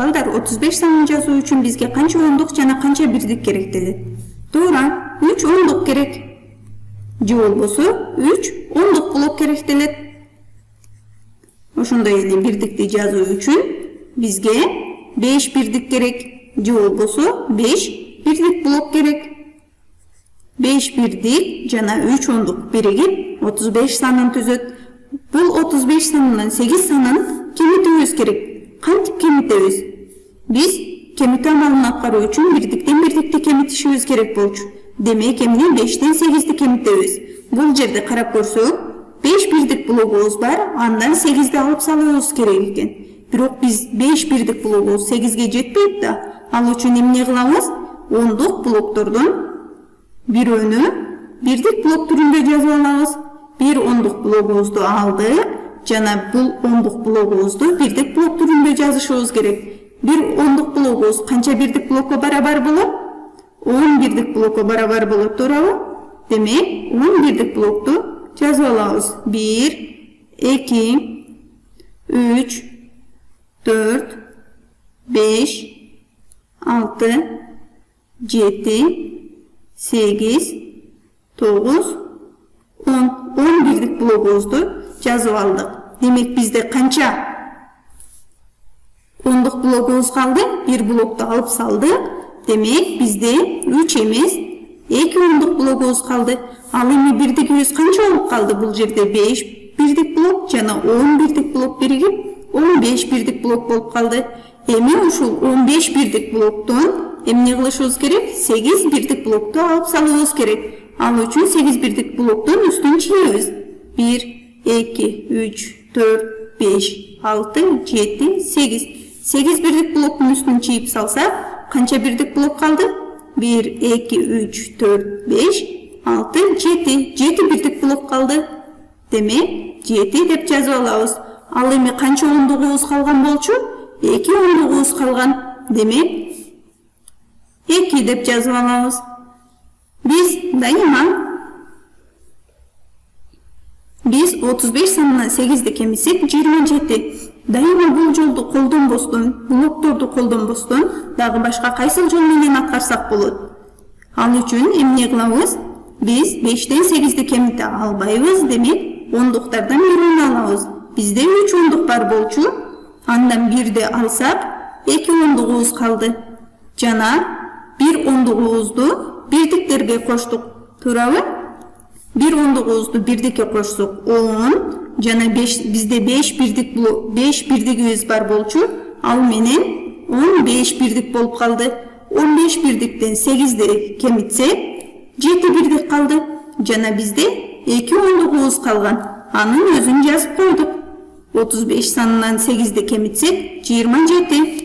Балдар 35 санын жазуу үчүн бизге канча ондук жана канча бирдик керек делет? Туура, 3 ондук керек. Же болбосо 3 ондук блок керек делет. Ошондой эле бирдикти жазуу үчүн бизге 5 бирдик керек. Же болбосо 5 бирдик блок керек. 5 бирдик жана 3 ондук биригип 35 санын түзөт. Бул 35 санынан 8 санын кемитүүбүз керек. Кантип кемитебиз? Биз кемитүү амалын аткаруу үчүн бирдиктен бирдикти кемитишибиз керек болчу. Демек, эмне 5тен 8ди кемитебиз. Бул жерде карап көрсөк, 5 бирдик блогубуз бар, андан 8ди алып салыбыз керек экен. Бирок биз 5 бирдик блогубуз 8ге жетпейт да. Ал үчүн эмне кылабыз? Ондук блоктордун бирөөнү бирдик блок түрүндө жазып алабыз. Bir ондук блогубузду алдык жана бул ондук блогубузду бирдик блок түрүндө жазышыбыз керек. Bir ондук блогубуз канча бирдик блокко барабар болот? 10 бирдик блокко барабар болот, туурабы? Демек, 10 бирдик блокту жазып алабыз. 1, 2, 3, 4, 5, 6, 7, 8, 9, 10 бирдик блогубузду жазып алдык. Демек, бизде канча ондук блогубуз калды? Bir блокту алып салдык. Демек, бизде 3 эмес, 2 ондук блогубуз калды. Ал эми бирдигибиз канча болуп калды? Бул жерде 5 бирдик блок жана 10 бирдик блок биригип 15 бирдик блок болуп калды. Эми ушул 15 бирдик блоктон эмне кылышыбыз керек? 8 бирдик блокту алып салыбыз керек. Ал үчүн 8 бирдик блоктон үстүн чыйабыз. 1, 2, 3, 4, 5, 6, 7, 8. 8 бирдик блоктун үстүн чыйып салсак, канча бирдик блок калды? 1, 2, 3, 4, 5, 6, 7. 7 бирдик блок калды. Демек, 7 деп жазып алабыз. Ал эми канча ондугубуз калган болчу? 2 ондугубуз калган. Демек, 2 деп жазып алабыз. Biz 35 санынан 8ди кемитсек 27. Дайыма бул жолду колдонбостон, блокторду колдонбостон, дагы башка кайсыл жол менен аткарсак болот? Ал үчүн эмне кылабыз? Биз 5тен 8ди кемите албайбыз, демек, ондуктардан бирөөнү алабыз. Бизде 3 ондук бар болчу, андан 1ди алсак, 2 ондугубуз калды. Жана 1 ондугубузду бирдиктерге коштук, туурабы? 1 ондугубузду бирдикке кошсок 10, жана бизде 5 бирдик блок, 5 бирдигибиз бар болчу, ал менен 15 бирдик болуп калды. 15 бирдиктен 8ди кемитсек 7 бирдик калды. Жана бизде 2 ондугубуз калган. Анын өзүн жазып койдук. 35 санынан 8ди кемитсек 27.